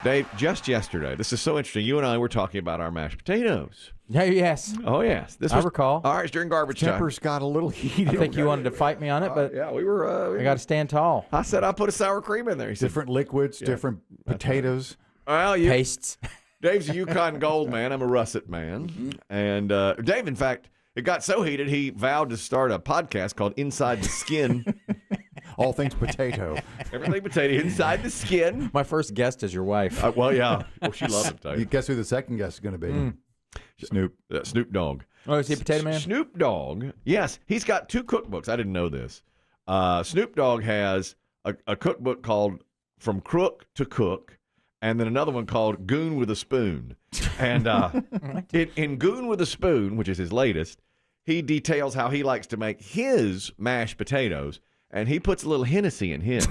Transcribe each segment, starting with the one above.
Dave, just yesterday, this is so interesting. You and I were talking about our mashed potatoes. Yes. Oh, yes. I recall. All right, it's during garbage time. Tempers got a little heated. I think you wanted to fight me on it, but Yeah, we were. I got to stand tall. I said I put a sour cream in there. He said, Different liquids, different potatoes. well, Pastes. Dave's a Yukon Gold man. I'm a russet man. And Dave, in fact, it got so heated, he vowed to start a podcast called Inside the Skin. All things potato. Everything potato, inside the skin. My first guest is your wife. Well, yeah. Well, she loves it, You Dave. guess who the second guest is going to be? Snoop. Snoop Dogg. Oh, is he a potato man? Snoop Dogg, yes. He's got 2 cookbooks. I didn't know this. Snoop Dogg has a cookbook called From Crook to Cook, and then another one called Goon with a Spoon. And in Goon with a Spoon, which is his latest, he details how he likes to make his mashed potatoes, and he puts a little Hennessy in his.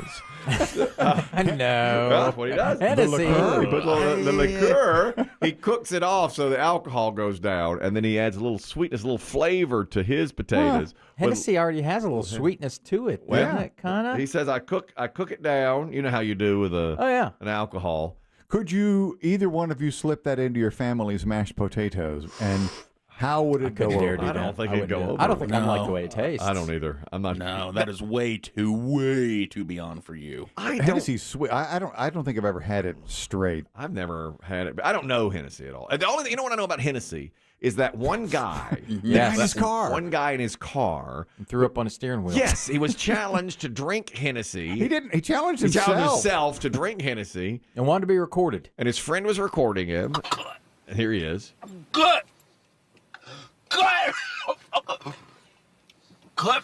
I know. That's what he does. Hennessy. He puts the liqueur. He cooks it off so the alcohol goes down, and then he adds a little sweetness, a little flavor to his potatoes. Hennessy already has a little sweetness to it, Well, doesn't it, kind of? He says, I cook it down. You know how you do with an alcohol. Could you, either one of you, slip that into your family's mashed potatoes? And how would it go couldn't dare over? do I don't that. think I it'd wouldn't go do over. that. I don't think I No. like the way it tastes. I don't either. I'm not. No, that is way too beyond for you. I don't. Hennessy's sweet. I don't think I've ever had it straight. I've never had it. But I don't know Hennessy at all. The only thing, you know what I know about Hennessy is that one guy. Yes. In his car. One guy in his car. Threw up on a steering wheel. Yes, he was challenged to drink Hennessy. He didn't. He challenged He himself. challenged himself to drink Hennessy, And wanted to be recorded. and his friend was recording him. And here he is. Good. Good. Good.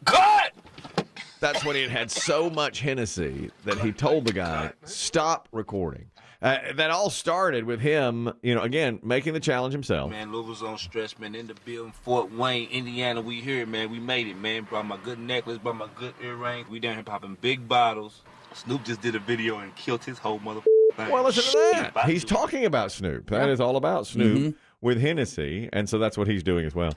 Good. That's when he had so much Hennessy that he told the guy, stop recording. That all started with him, again, making the challenge himself. Man, Louisville's on stretch, man. In the building, Fort Wayne, Indiana. We here, man. We made it, man. Brought my good necklace, brought my good earrings. We down here popping big bottles. Snoop just did a video and killed his whole thing. Well, listen to that. He's talking about Snoop. That is all about Snoop with Hennessy, and so that's what he's doing as well.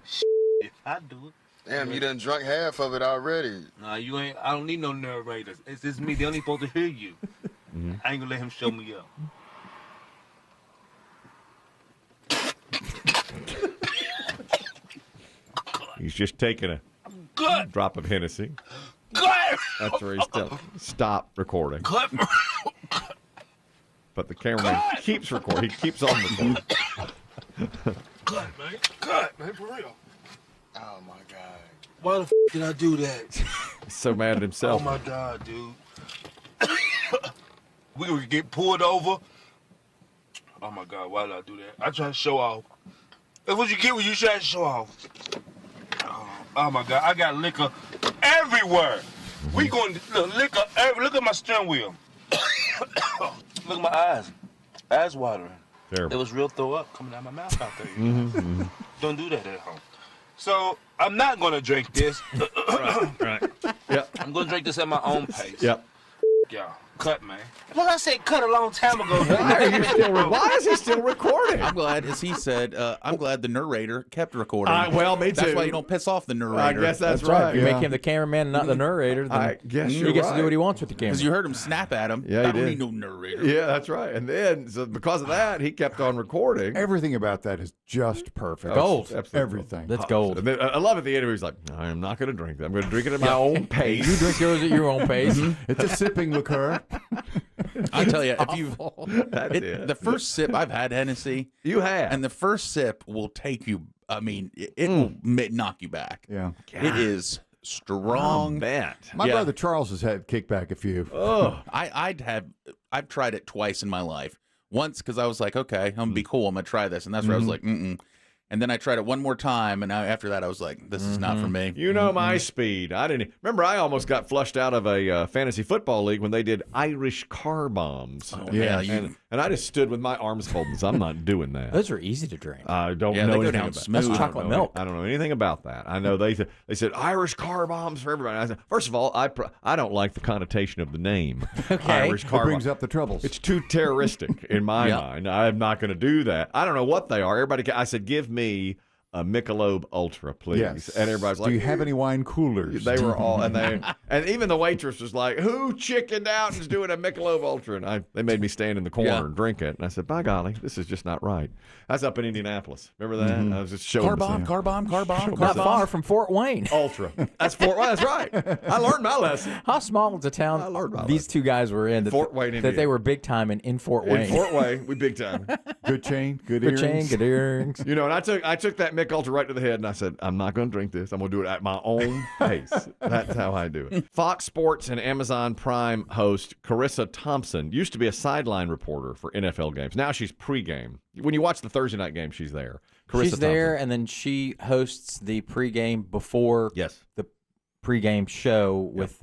If I do it. Damn, you done drunk half of it already. Nah, you ain't. I don't need no narrators. It's just me. They only supposed to hear you. I ain't gonna let him show me up. He's just taking a Good. drop of Hennessy. Good. That's where he's still stop recording. Good. But the cameraman keeps recording. He keeps on recording. Good, man. Good, man. For real. Oh my God. Why the did I do that? He's so mad at Oh himself. my God, dude. We would get pulled over. Oh my God, why did I do that? I try to show off. That's what you get when you try to show off. Oh my God, I got liquor everywhere. We going to look, liquor. Look at my steering wheel. Look at my eyes. Eyes watering. Terrible. It was real throw up coming out of my mouth out there. Don't do that at home. So I'm not going to drink this. Right. Yep. I'm going to drink this at my own pace. Yep. Y'all. Cut, man. Look, I said cut a long time ago. Why is he still recording? I'm glad, as he said, I'm glad the narrator kept recording. Well, me too. That's why you don't piss off the narrator. I guess that's If right. you make him the cameraman and not the narrator, then I guess he you're gets to do right. what he wants with the camera. Because you heard him snap at him. Yeah, he I don't did. need no narrator. Yeah, that's right. And then, so because of that, he kept on recording. Everything about that is just perfect. Gold. Absolutely. Everything. That's gold. And then, I love at the end, he's like, I am not going to drink that. I'm going to drink it at my own pace. You drink yours at your own pace. It's a sipping liqueur. I tell you, if you That's it. the first sip I've had Hennessy, You have. and the first sip will take you. I mean, it will knock you back. Yeah. It is strong. bet. My Yeah. brother Charles has had kickback a few. Oh, I've tried it twice in my life. Once because I was like, okay, I'm gonna be cool. I'm gonna try this, and that's where I was like, mm-mm. And then I tried it one more time, and after that, I was like, this is not for me. you know my speed. I didn't remember. I almost got flushed out of a fantasy football league when they did Irish car bombs. Yeah, and I just stood with my arms folded. So I'm not doing that. Those are easy to drink. I don't Yeah, know they go anything down about smooth. That's I don't chocolate know milk. I don't know anything about that. I know they said Irish car bombs for everybody. I said, first of all, I don't like the connotation of the name. Okay. Irish It car brings bombs. up the troubles. It's too terroristic in my Yeah. mind. I'm not going to do that. I don't know what they are. Everybody, I said, give me a Michelob Ultra, please. Yes. And everybody's like, do you have any wine coolers? They were all, and even the waitress was like, who chickened out and is doing a Michelob Ultra? And they made me stand in the corner and drink it. And I said, by golly, this is just not right. That's up in Indianapolis. Remember that? I was just showing Car bomb. Not far from Fort Wayne. Ultra. That's Fort Wayne. That's right. I learned my lesson. How small is the town I learned about these two guys were in? Fort Wayne, that Indiana. they were big time in Fort Wayne. In Fort Wayne, we big time. Good chain, good Good earrings. chain, good earrings. You know, and I took that Mick Ultra right to the head, and I said, I'm not going to drink this. I'm going to do it at my own pace. That's how I do it. Fox Sports and Amazon Prime host Carissa Thompson used to be a sideline reporter for NFL games. Now she's pregame. When you watch the Thursday night game, she's there. Carissa She's there, Thompson. and then she hosts the pregame before Yes. the pregame show with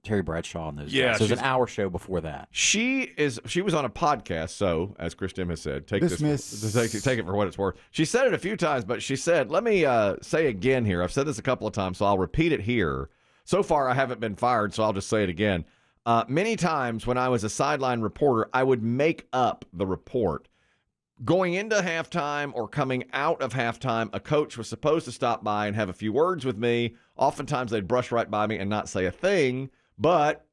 Terry Bradshaw and those Yeah, guys. So it's an she's- hour show before that. She was on a podcast, so as Chris Demm has said, take Dismiss. take it for what it's worth. She said it a few times, but she said, let me say again here. I've said this a couple of times, so I'll repeat it here. So far, I haven't been fired, so I'll just say it again. Many times when I was a sideline reporter, I would make up the report. Going into halftime or coming out of halftime, a coach was supposed to stop by and have a few words with me. Oftentimes, they'd brush right by me and not say a thing, but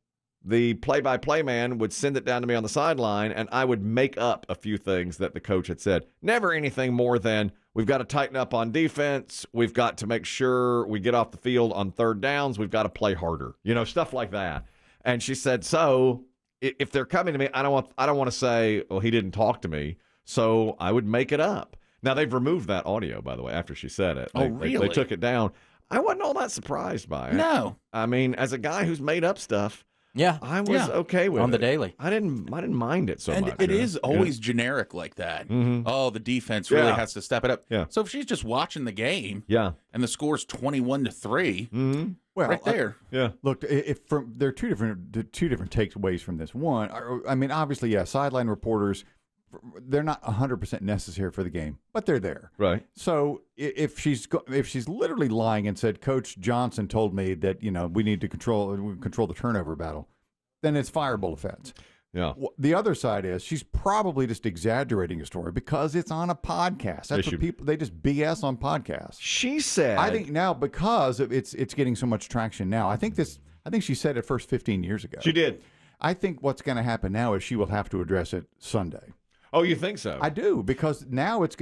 the play-by-play man would send it down to me on the sideline, and I would make up a few things that the coach had said. Never anything more than, we've got to tighten up on defense. We've got to make sure we get off the field on third downs. We've got to play harder. You know, stuff like that. And she said, so if they're coming to me, I don't want to say, well, he didn't talk to me. So I would make it up. Now, they've removed that audio, by the way, after she said it. Really? They took it down. I wasn't all that surprised by it. No. I mean, as a guy who's made up stuff, Yeah. I was okay with it. On the daily. I didn't mind it so And much. it is always generic like that. Mhm. Oh, the defense really Yeah. has to step it up. Yeah. So if she's just watching the game Yeah. and the score's 21-3, Mm-hmm. Well, right there. Yeah. Look, there are two different takeaways from this. One, I mean, obviously, yeah, sideline reporters, they're not 100% necessary for the game, but they're there. Right. So if she's literally lying and said, Coach Johnson told me that we need to control the turnover battle, then it's fireable offense. Yeah. The other side is she's probably just exaggerating a story because it's on a podcast. That's what people, they just BS on podcasts. She said, I think now because it's getting so much traction now. I think she said it first 15 years ago. she did. I think what's going to happen now is she will have to address it Sunday. Oh, you think so? I do, because now it's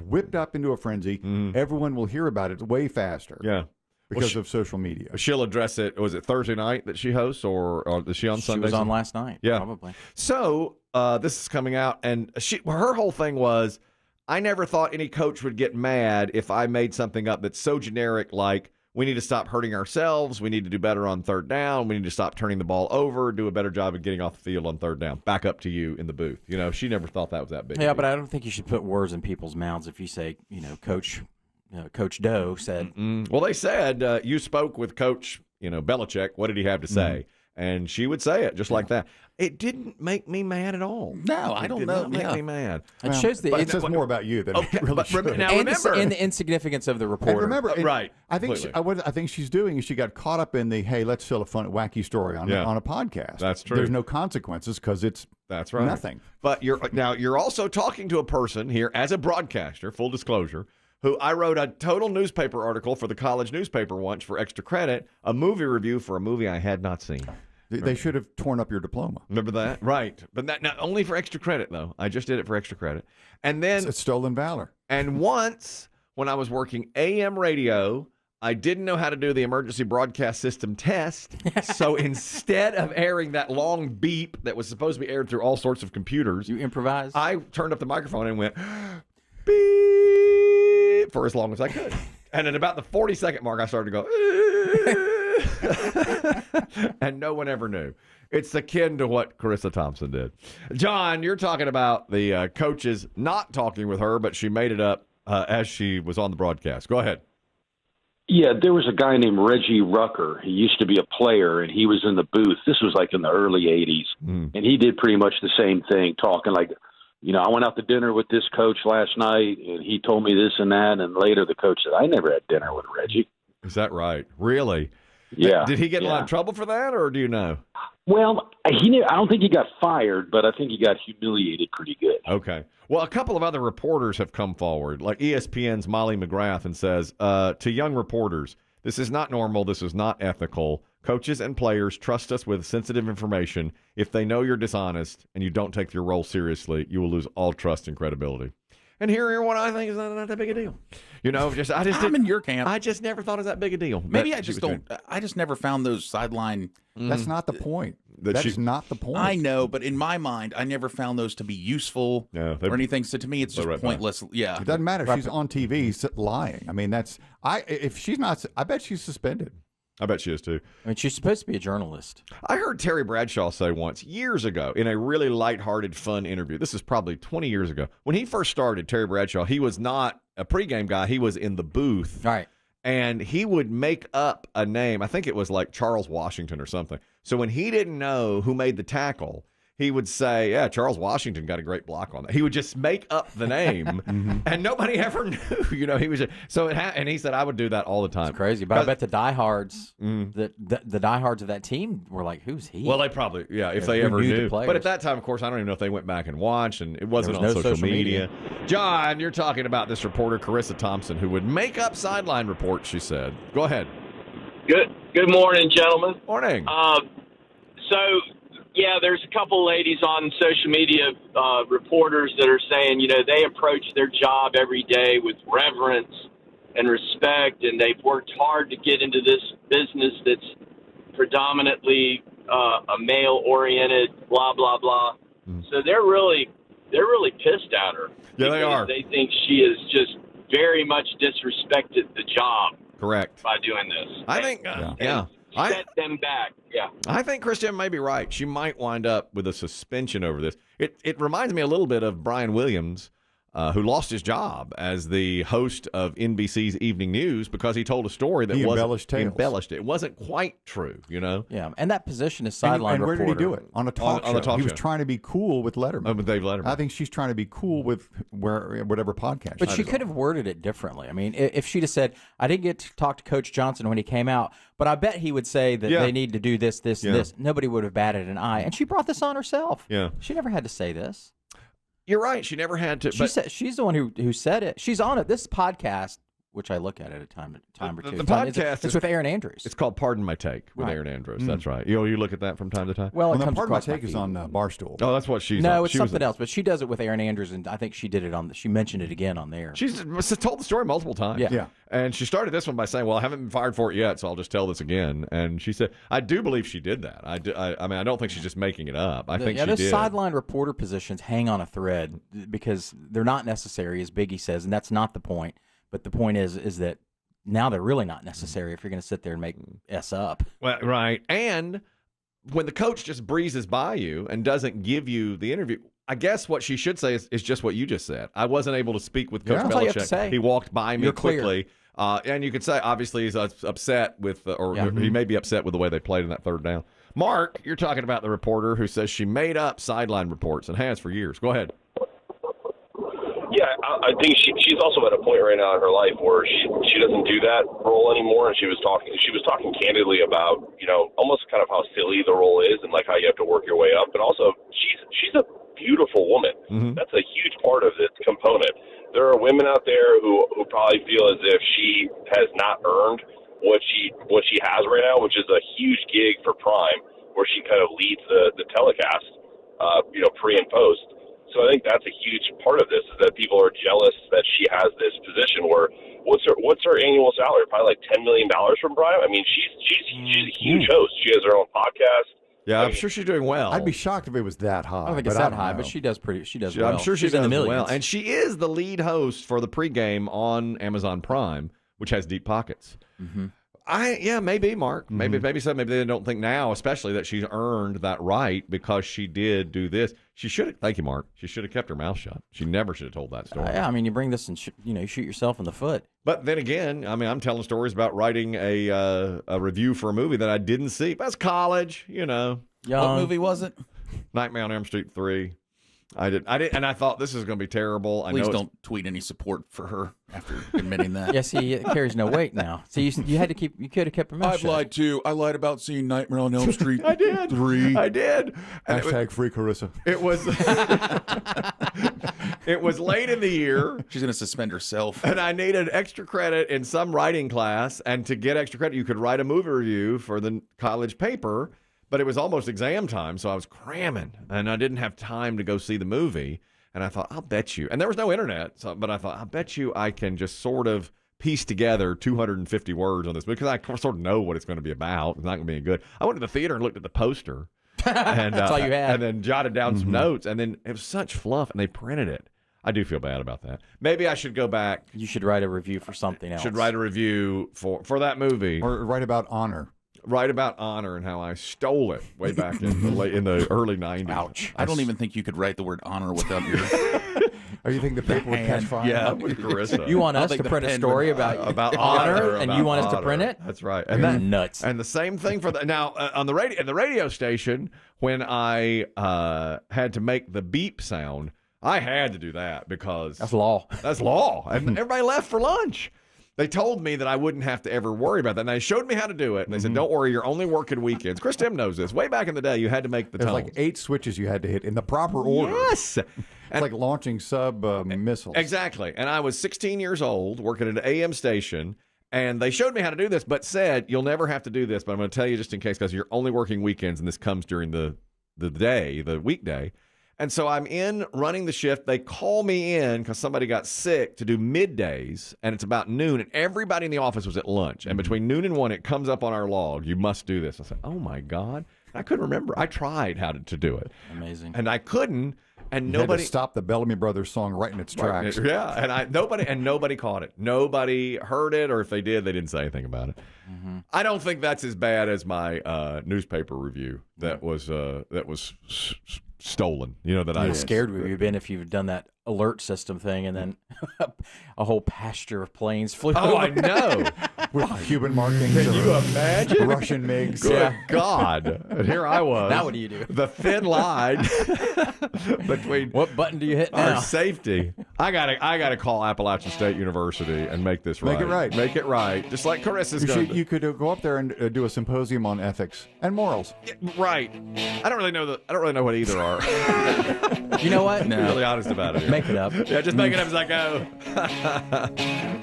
whipped up into a frenzy. Everyone will hear about it way faster. Yeah. Because of social media. She'll address it. Was it Thursday night that she hosts, or is she on Sunday? She was on last night. Yeah. Probably. So this is coming out, and her whole thing was, I never thought any coach would get mad if I made something up that's so generic, like, we need to stop hurting ourselves, we need to do better on third down, we need to stop turning the ball over, do a better job of getting off the field on third down. Back up to you in the booth. She never thought that was that big. Yeah, but I don't think you should put words in people's mouths if you say, Coach Doe said. Well, they said you spoke with Coach, Belichick. What did he have to say? And she would say it just like that. It didn't make me mad at all. No, I It don't did know. not make Yeah. me mad. It shows the But it says more about you than Okay, it really but should. now and remember, the insignificance of the And reporter. remember, right? I think completely. what I think she's doing is she got caught up in the hey, let's tell a fun, wacky story on a podcast. That's true. There's no consequences because it's That's right. nothing. But you're also talking to a person here as a broadcaster, full disclosure, who I wrote a total newspaper article for the college newspaper once for extra credit, a movie review for a movie I had not seen. They should have torn up your diploma. Remember that? Right. But not only for extra credit, though. I just did it for extra credit. And then, It's stolen valor. and once when I was working AM radio, I didn't know how to do the emergency broadcast system test. So instead of airing that long beep that was supposed to be aired through all sorts of computers, You improvise. I turned up the microphone and went beep for as long as I could. And at about the 40-second mark, I started to go, and no one ever knew. It's akin to what Carissa Thompson did. John, you're talking about the coaches not talking with her, but she made it up as she was on the broadcast. Go ahead. Yeah, there was a guy named Reggie Rucker. He used to be a player, and he was in the booth. This was like in the early 80s, and he did pretty much the same thing, talking like, I went out to dinner with this coach last night, and he told me this and that, and later the coach said, I never had dinner with Reggie. Is that right? Really? Yeah. Did he get in a lot of trouble for that, or do you know? Well, I don't think he got fired, but I think he got humiliated pretty good. Okay. Well, a couple of other reporters have come forward, like ESPN's Molly McGrath, and says, to young reporters, this is not normal. This is not ethical. Coaches and players trust us with sensitive information. If they know you're dishonest and you don't take your role seriously, you will lose all trust and credibility. And here what I think is not that big a deal. You know, I'm in your camp. I just never thought it was that big a deal. Maybe I just don't. I just never found those sideline. That's not the point. That's not the point. I know, but in my mind, I never found those to be useful or anything. So to me, it's just pointless. Yeah, it doesn't matter if she's on TV lying. I mean, if she's not, I bet she's suspended. I bet she is too. I mean, she's supposed to be a journalist. I heard Terry Bradshaw say once, years ago, in a really lighthearted, fun interview. This is probably 20 years ago. When he first started, Terry Bradshaw, he was not a pregame guy. He was in the booth. Right. And he would make up a name. I think it was like Charles Washington or something. So when he didn't know who made the tackle, he would say, yeah, Charles Washington got a great block on that. He would just make up the name, and nobody ever knew. You know, he was and he said, I would do that all the time. It's crazy, but I bet the diehards, the diehards of that team were like, who's he? Well, they probably, if they ever knew. But at that time, of course, I don't even know if they went back and watched, and it wasn't on social media. John, you're talking about this reporter, Carissa Thompson, who would make up sideline reports, she said. Go ahead. Good morning, gentlemen. Morning. Yeah, there's a couple ladies on social media, reporters that are saying, they approach their job every day with reverence and respect, and they've worked hard to get into this business that's predominantly a male-oriented, blah, blah, blah. So they're really pissed at her. Yeah, they are. They think she has just very much disrespected the job. Correct. By doing this. I think, set them back. Yeah. I think Chris Demm may be right. She might wind up with a suspension over this. It reminds me a little bit of Brian Williams, who lost his job as the host of NBC's Evening News because he told a story that embellished it. It wasn't quite true, Yeah, and that position is sideline reporter. And where did he do it? On a talk show. On the talk he show. was trying to be cool with Letterman. With Dave Letterman. I think she's trying to be cool with whatever podcast. But she could have worded it differently. I mean, if she'd have said, I didn't get to talk to Coach Johnson when he came out, but I bet he would say that they need to do this, this, and this. Nobody would have batted an eye. And she brought this on herself. Yeah. She never had to say this. You're right. She never had to. She's the one who said it. She's on it. This podcast, which I look at a time or two. The podcast it's with Aaron Andrews. It's called Pardon My Take with Aaron Andrews. That's right. You look at that from time to time? Well, Pardon My Take is on Barstool. Oh, that's what she's No, on. it's something else, but she does it with Aaron Andrews, and I think she did it she mentioned it again on there. She's told the story multiple times. Yeah. And she started this one by saying, well, I haven't been fired for it yet, so I'll just tell this again. And she said, I do believe she did that. I mean, I don't think she's just making it up. I think she did. Those sideline reporter positions hang on a thread because they're not necessary, as Biggie says, and that's not the point. But the point is that now they're really not necessary if you're going to sit there and make up. Well, right. And when the coach just breezes by you and doesn't give you the interview, I guess what she should say is just what you just said. I wasn't able to speak with Coach Belichick. He walked by me quickly. And you could say, obviously, he's upset with, he may be upset with the way they played in that third down. Mark, you're talking about the reporter who says she made up sideline reports and has for years. Go ahead. Yeah, I think she's also at a point right now in her life where she doesn't do that role anymore, and she was talking candidly about almost kind of how silly the role is and like how you have to work your way up, but also she's a beautiful woman. Mm-hmm. That's a huge part of this component. There are women out there who probably feel as if she has not earned what she has right now, which is a huge gig for Prime, where she kind of leads the telecast, pre and post. So I think that's a huge part of this, is that people are jealous that she has this position where what's her annual salary? Probably like $10 million from Prime. I mean, she's a huge host. She has her own podcast. Yeah, I'm sure she's doing well. I'd be shocked if it was that high. I don't think it's that high, but she does well. I'm sure she's in the millions. Well. And she is the lead host for the pregame on Amazon Prime, which has deep pockets. Mm-hmm. Maybe, Mark. Maybe so. Maybe they don't think now, especially that she's earned that right because she did do this. She should have. Thank you, Mark. She should have kept her mouth shut. She never should have told that story. Yeah, I mean, you bring this and you shoot yourself in the foot. But then again, I mean, I'm telling stories about writing a review for a movie that I didn't see. That's college, What movie was it? Nightmare on Elm Street 3. I did, and I thought this is going to be terrible. Please don't tweet any support for her after admitting that. Yeah, see, it carries no weight now. So you could have kept your mouth shut. lied too. I lied about seeing Nightmare on Elm Street. I did. 3. I did. And Hashtag free Carissa. it was it was late in the year. She's going to suspend herself. And I needed extra credit in some writing class. And to get extra credit, you could write a movie review for the college paper. But it was almost exam time, so I was cramming. And I didn't have time to go see the movie. And I thought, I'll bet you. And there was no internet. But I thought, I'll bet you I can just sort of piece together 250 words on this movie. Because I sort of know what it's going to be about. It's not going to be good. I went to the theater and looked at the poster. And, That's all you had. And then jotted down some notes. And then it was such fluff. And they printed it. I do feel bad about that. Maybe I should go back. You should write a review for something else. Should write a review for that movie. Or write about honor. Write about honor and how I stole it way back in the early 90s. Ouch. I don't even think you could write the word honor without your. Or you think the paper would catch fire? Yeah. That was Carissa. You want I'll us think to the print a pen story would- about honor, and about you want us to honor. print it? That's right. You're And that, nuts. And the same thing for the now on the radio. In the radio station, when I had to make the beep sound, I had to do that because That's law. That's law. And everybody left for lunch. They told me that I wouldn't have to ever worry about that. And they showed me how to do it. And they said, don't worry, you're only working weekends. Chris Demm knows this. Way back in the day, you had to make the There's tones. like 8 switches you had to hit in the proper order. Yes. It's like launching missiles. Exactly. And I was 16 years old working at an AM station. And they showed me how to do this, but said, you'll never have to do this. But I'm going to tell you just in case because you're only working weekends. And this comes during the day, the weekday. And so I'm in running the shift. They call me in because somebody got sick to do middays, and it's about noon, and everybody in the office was at lunch. And between noon and 1, it comes up on our log, you must do this. I said, oh, my God. I couldn't remember. I tried how to do it. Amazing. And I couldn't, and You had nobody... to stop the Bellamy Brothers song right in its tracks. Yeah, and nobody caught it. Nobody heard it, or if they did, they didn't say anything about it. Mm-hmm. I don't think that's as bad as my newspaper review that was stolen. You know that How I scared would you have been if you'd done that alert system thing and then a whole pasture of planes flew Oh, over? I know. With Cuban markings. Can you or imagine? Russian MiGs. Good God. And here I was. Now what do you do? The thin line between What button do you hit our now? safety. I gotta call Appalachian State University and make this right. Make it right. Make it right. Just like Carissa's going to. You could go up there and do a symposium on ethics and morals. Right. I don't really know what either are. You know what? Be really honest about it. Make it up. Yeah, just make it up as I go.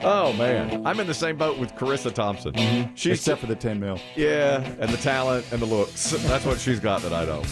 Oh man, I'm in the same boat with Carissa Thompson. She's Except for the 10 mil. yeah, and the talent and the looks. That's what she's got that I don't.